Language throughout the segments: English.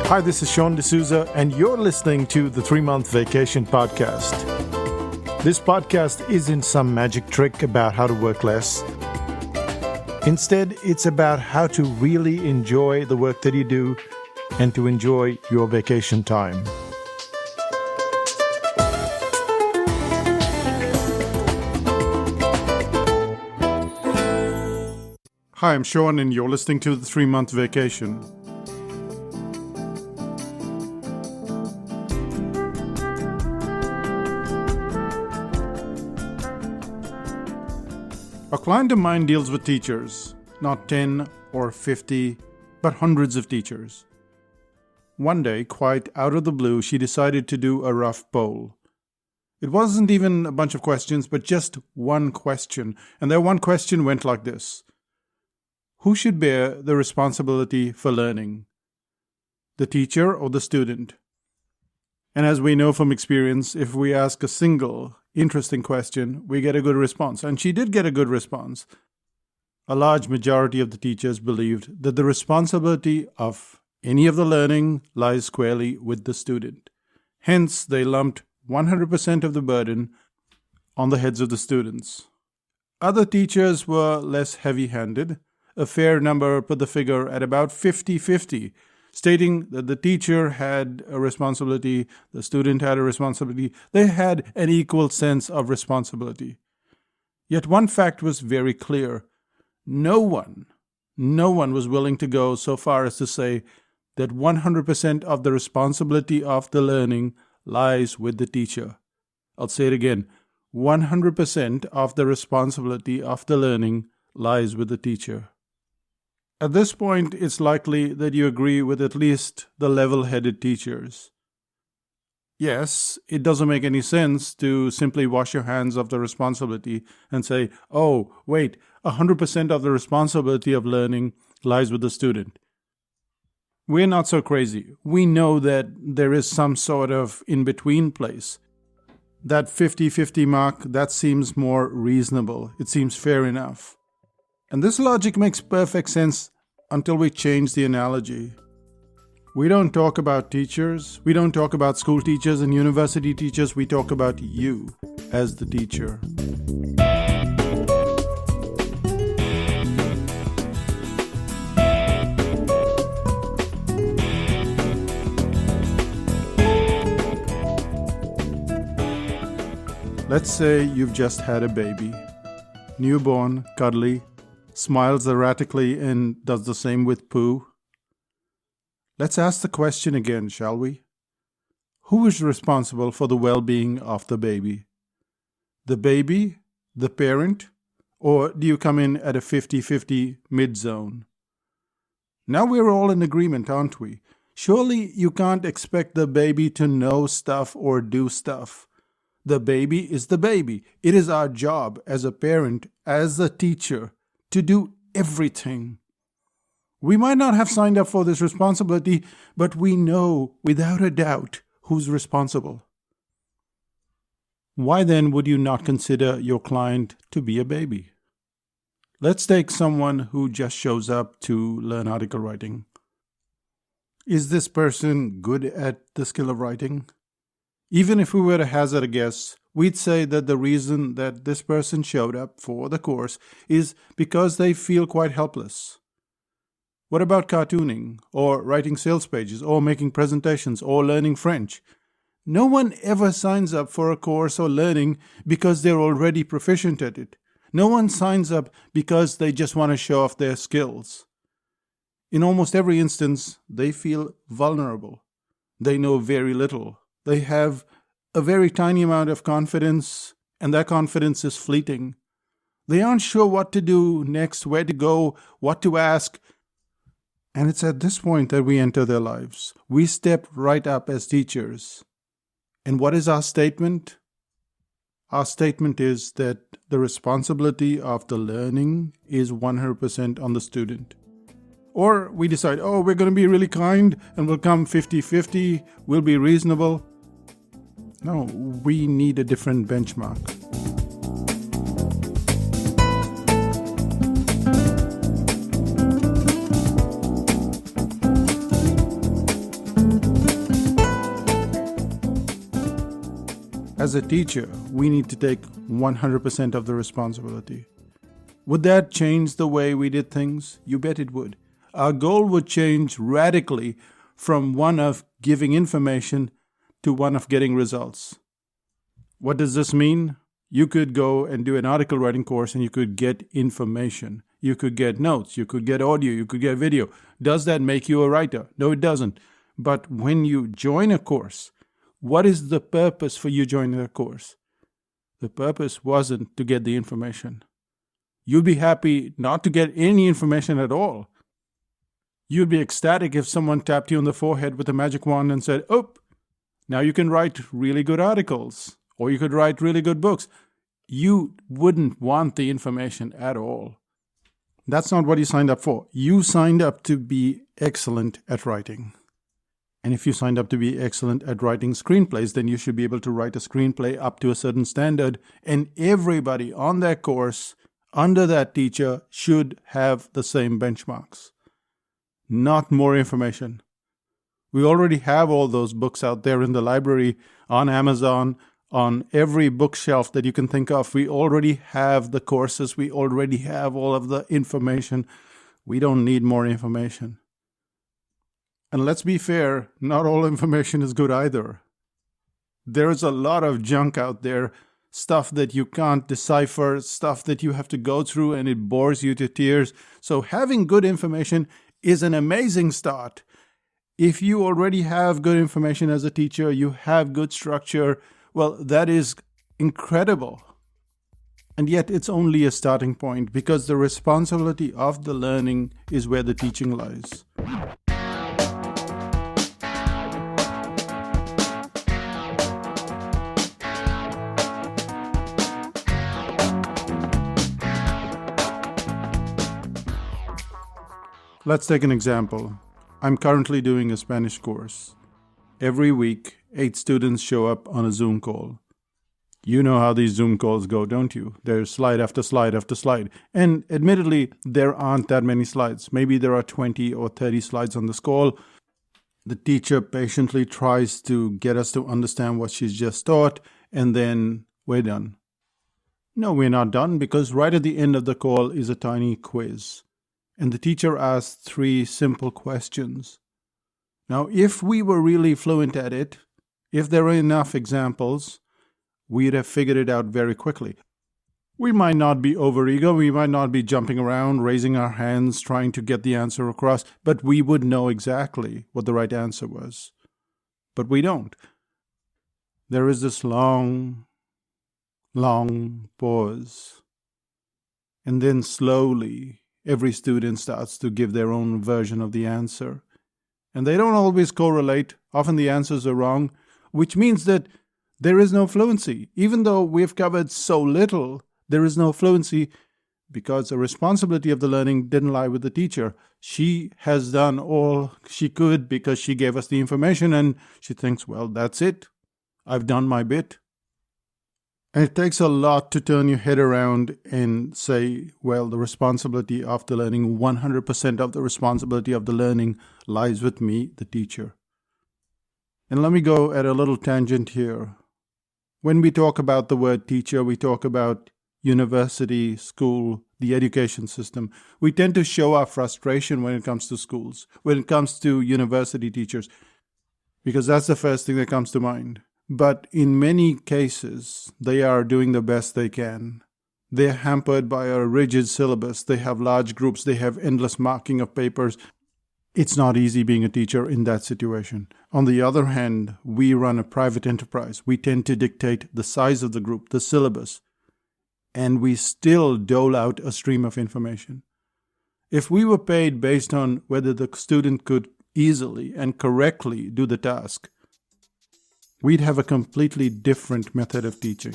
Hi, this is Sean D'Souza, and you're listening to the 3-Month Vacation Podcast. This podcast isn't some magic trick about how to work less. Instead, it's about how to really enjoy the work that you do and to enjoy your vacation time. Hi, I'm Sean, and you're listening to the 3-Month Vacation. A client of mine deals with teachers, not 10 or 50, but hundreds of teachers. One day, quite out of the blue, she decided to do a rough poll. It wasn't even a bunch of questions, but just one question. And that one question went like this. Who should bear the responsibility for learning? The teacher or the student? And as we know from experience, if we ask a single interesting question, we get a good response. And she did get a good response. A large majority of the teachers believed that the responsibility of any of the learning lies squarely with the student. Hence, they lumped 100% of the burden on the heads of the students. Other teachers were less heavy-handed. A fair number put the figure at about 50-50, stating that the teacher had a responsibility, the student had a responsibility, they had an equal sense of responsibility. Yet one fact was very clear. No one was willing to go so far as to say that 100% of the responsibility of the learning lies with the teacher. I'll say it again. 100% of the responsibility of the learning lies with the teacher. At this point, it's likely that you agree with at least the level-headed teachers. Yes, it doesn't make any sense to simply wash your hands of the responsibility and say, oh, wait, 100% of the responsibility of learning lies with the student. We're not so crazy. We know that there is some sort of in-between place. That 50-50 mark, that seems more reasonable. It seems fair enough. And this logic makes perfect sense until we change the analogy. We don't talk about teachers. We don't talk about school teachers and university teachers. We talk about you as the teacher. Let's say you've just had a baby. Newborn, cuddly, smiles erratically and does the same with poo. Let's ask the question again, shall we? Who is responsible for the well-being of the baby? The baby, the parent, or do you come in at a 50-50 mid-zone? Now we're all in agreement, aren't we? Surely you can't expect the baby to know stuff or do stuff. The baby is the baby. It is our job as a parent, as a teacher, to do everything. We might not have signed up for this responsibility, but we know without a doubt who's responsible. Why then would you not consider your client to be a baby? Let's take someone who just shows up to learn article writing. Is this person good at the skill of writing? Even if we were to hazard a guess, we'd say that the reason that this person showed up for the course is because they feel quite helpless. What about cartooning, or writing sales pages, or making presentations, or learning French? No one ever signs up for a course or learning because they're already proficient at it. No one signs up because they just want to show off their skills. In almost every instance, they feel vulnerable. They know very little. They have a very tiny amount of confidence, and that confidence is fleeting. They aren't sure what to do next, where to go, what to ask. And it's at this point that we enter their lives. We step right up as teachers. And what is our statement? Our statement is that the responsibility of the learning is 100% on the student. Or we decide, we're going to be really kind and we'll come 50-50, we'll be reasonable. No, we need a different benchmark. As a teacher, we need to take 100% of the responsibility. Would that change the way we did things? You bet it would. Our goal would change radically from one of giving information to one of getting results. What does this mean? You could go and do an article writing course and you could get information. You could get notes, you could get audio, you could get video. Does that make you a writer? No, it doesn't. But when you join a course, what is the purpose for you joining a course? The purpose wasn't to get the information. You'd be happy not to get any information at all. You'd be ecstatic if someone tapped you on the forehead with a magic wand and said, "Oh, now you can write really good articles, or you could write really good books." You wouldn't want the information at all. That's not what you signed up for. You signed up to be excellent at writing. And if you signed up to be excellent at writing screenplays, then you should be able to write a screenplay up to a certain standard, and everybody on that course, under that teacher, should have the same benchmarks. Not more information. We already have all those books out there in the library, on Amazon, on every bookshelf that you can think of. We already have the courses. We already have all of the information. We don't need more information. And let's be fair, not all information is good either. There's a lot of junk out there, stuff that you can't decipher, stuff that you have to go through and it bores you to tears. So having good information is an amazing start. If you already have good information as a teacher, you have good structure, well, that is incredible. And yet it's only a starting point, because the responsibility of the learning is where the teaching lies. Let's take an example. I'm currently doing a Spanish course. Every week, 8 students show up on a Zoom call. You know how these Zoom calls go, don't you? There's slide after slide after slide. And admittedly, there aren't that many slides. Maybe there are 20 or 30 slides on this call. The teacher patiently tries to get us to understand what she's just taught, and then we're done. No, we're not done, because right at the end of the call is a tiny quiz. And the teacher asks 3 simple questions. Now, if we were really fluent at it, if there were enough examples, we'd have figured it out very quickly. We might not be overeager, we might not be jumping around, raising our hands, trying to get the answer across, but we would know exactly what the right answer was. But we don't. There is this long pause. And then slowly, every student starts to give their own version of the answer. And they don't always correlate. Often the answers are wrong, which means that there is no fluency. Even though we've covered so little, there is no fluency, because the responsibility of the learning didn't lie with the teacher. She has done all she could because she gave us the information, and she thinks, well, that's it. I've done my bit. And it takes a lot to turn your head around and say, well, the responsibility of the learning, 100% of the responsibility of the learning lies with me, the teacher. And let me go at a little tangent here. When we talk about the word teacher, we talk about university, school, the education system. We tend to show our frustration when it comes to schools, when it comes to university teachers, because that's the first thing that comes to mind. But in many cases, they are doing the best they can. They're hampered by a rigid syllabus. They have large groups. They have endless marking of papers. It's not easy being a teacher in that situation. On the other hand, we run a private enterprise. We tend to dictate the size of the group, the syllabus, and we still dole out a stream of information. If we were paid based on whether the student could easily and correctly do the task, we'd have a completely different method of teaching.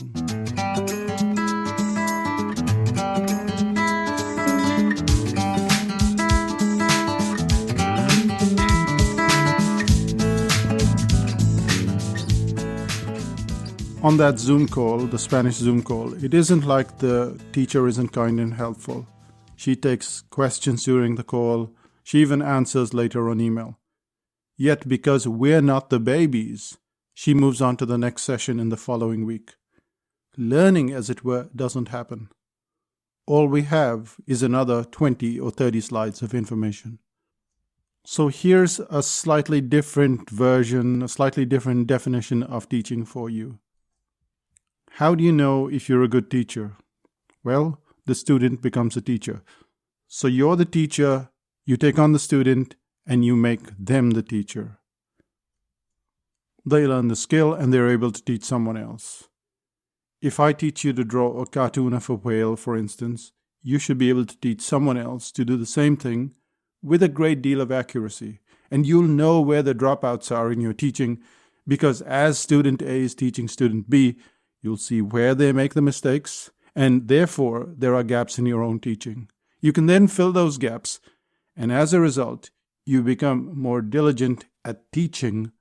On that Zoom call, the Spanish Zoom call, it isn't like the teacher isn't kind and helpful. She takes questions during the call. She even answers later on email. Yet because we're not the babies, She moves on to the next session in the following week. Learning, as it were, doesn't happen. All we have is another 20 or 30 slides of information. So here's a slightly different version, a slightly different definition of teaching for you. How do you know if you're a good teacher? Well, the student becomes a teacher. So you're the teacher, you take on the student, and you make them the teacher. They learn the skill and they're able to teach someone else. If I teach you to draw a cartoon of a whale, for instance, you should be able to teach someone else to do the same thing with a great deal of accuracy. And you'll know where the dropouts are in your teaching, because as student A is teaching student B, you'll see where they make the mistakes, and therefore there are gaps in your own teaching. You can then fill those gaps, and as a result, you become more diligent at teaching,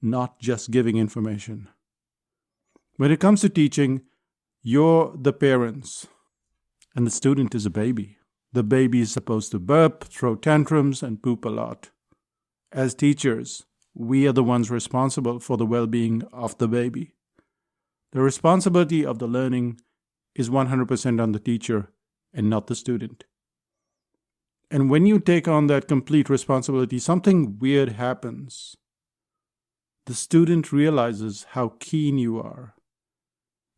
not just giving information. When it comes to teaching, you're the parents, and the student is a baby. The baby is supposed to burp, throw tantrums, and poop a lot. As teachers, we are the ones responsible for the well-being of the baby. The responsibility of the learning is 100% on the teacher and not the student. And when you take on that complete responsibility, something weird happens. The student realizes how keen you are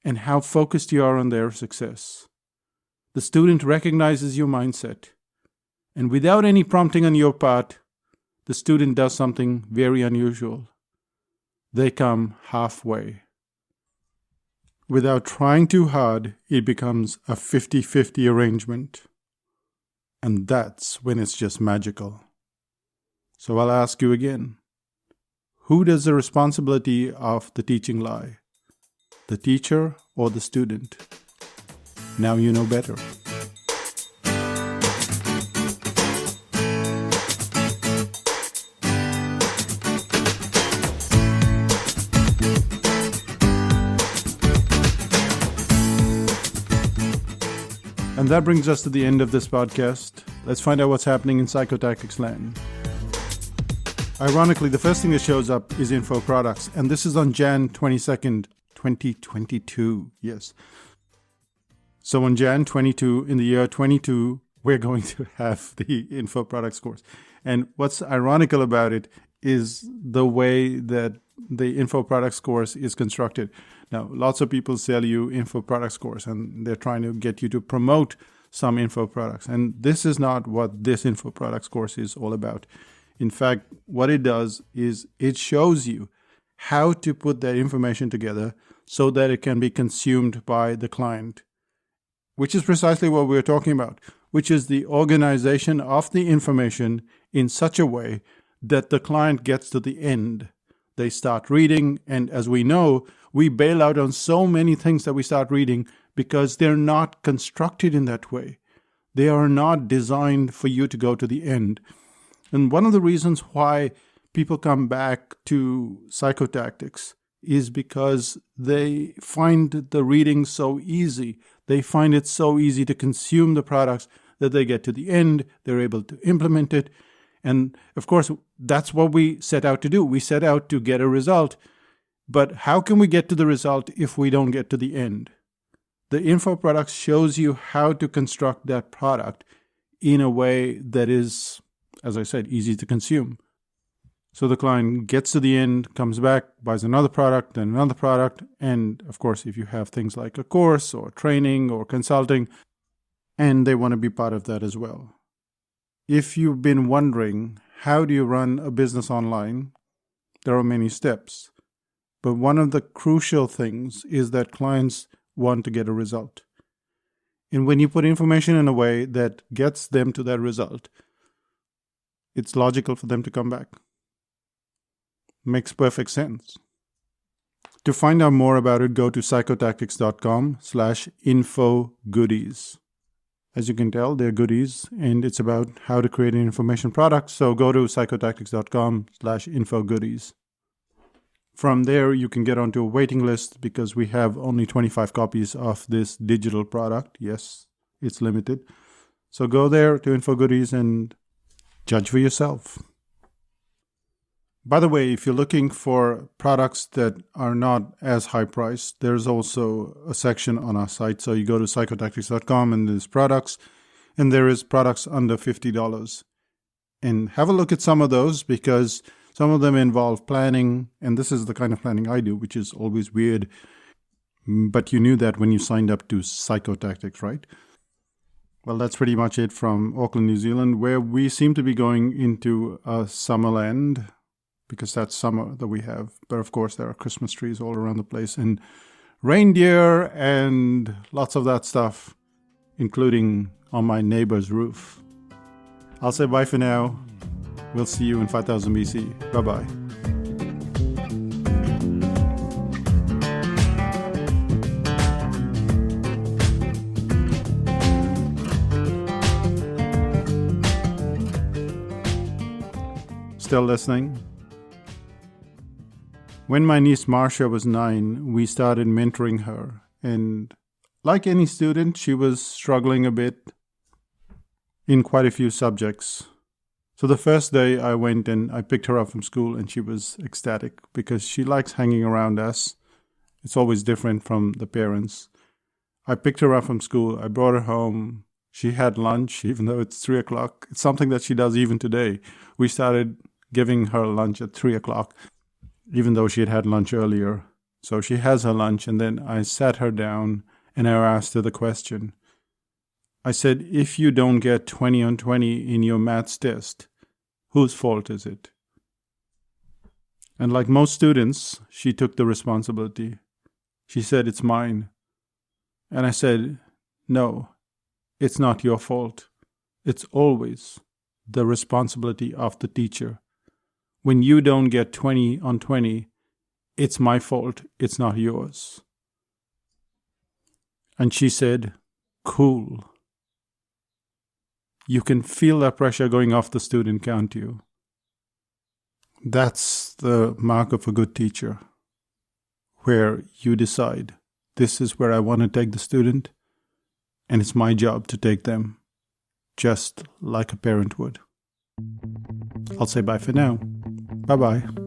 and how focused you are on their success. The student recognizes your mindset, and without any prompting on your part, the student does something very unusual. They come halfway. Without trying too hard, it becomes a 50-50 arrangement. And that's when it's just magical. So I'll ask you again, who does the responsibility of the teaching lie? The teacher or the student? Now you know better. And that brings us to the end of this podcast. Let's find out what's happening in psychotactics land. Ironically, the first thing that shows up is info products, and this is on Jan 22nd, 2022. Yes. So on Jan 22, in the year 22, we're going to have the info products course. And what's ironical about it is the way that the info products course is constructed. Now, lots of people sell you info products course, and they're trying to get you to promote some info products. And this is not what this info products course is all about. In fact, what it does is it shows you how to put that information together so that it can be consumed by the client, which is precisely what we're talking about, which is the organization of the information in such a way that the client gets to the end. They start reading, and as we know, we bail out on so many things that we start reading because they're not constructed in that way. They are not designed for you to go to the end. And one of the reasons why people come back to psychotactics is because they find the reading so easy. They find it so easy to consume the products that they get to the end, they're able to implement it. And of course, that's what we set out to do. We set out to get a result. But how can we get to the result if we don't get to the end? The info products shows you how to construct that product in a way that is, as I said, easy to consume. So the client gets to the end, comes back, buys another product, then another product. And of course, if you have things like a course or training or consulting, and they want to be part of that as well. If you've been wondering, how do you run a business online? There are many steps. But one of the crucial things is that clients want to get a result. And when you put information in a way that gets them to that result, it's logical for them to come back. Makes perfect sense. To find out more about it, go to psychotactics.com/info-goodies. As you can tell, they're goodies, and it's about how to create an information product. So go to psychotactics.com/info-goodies. From there, you can get onto a waiting list because we have only 25 copies of this digital product. Yes, it's limited. So go there to InfoGoodies and judge for yourself. By the way, if you're looking for products that are not as high priced, there's also a section on our site. So you go to psychotactics.com and there's products, and there is products under $50. And have a look at some of those, because some of them involve planning, and this is the kind of planning I do, which is always weird. But you knew that when you signed up to Psychotactics, right? Well, that's pretty much it from Auckland, New Zealand, where we seem to be going into Summerland, because that's summer that we have. But of course, there are Christmas trees all around the place, and reindeer and lots of that stuff, including on my neighbor's roof. I'll say bye for now. We'll see you in 5000 BC. Bye-bye. Still listening? When my niece Marcia was 9, we started mentoring her. And like any student, she was struggling a bit in quite a few subjects. So the first day I went and I picked her up from school, and she was ecstatic because she likes hanging around us. It's always different from the parents. I picked her up from school. I brought her home. She had lunch, even though it's 3 o'clock. It's something that she does even today. We started giving her lunch at 3 o'clock, even though she had lunch earlier. So she has her lunch, and then I sat her down and I asked her the question. I said, if you don't get 20 on 20 in your maths test, whose fault is it? And like most students, she took the responsibility. She said, it's mine. And I said, no, it's not your fault. It's always the responsibility of the teacher. When you don't get 20 on 20, it's my fault, it's not yours. And she said, cool. You can feel that pressure going off the student, can't you? That's the mark of a good teacher, where you decide, this is where I want to take the student, and it's my job to take them, just like a parent would. I'll say bye for now. Bye-bye.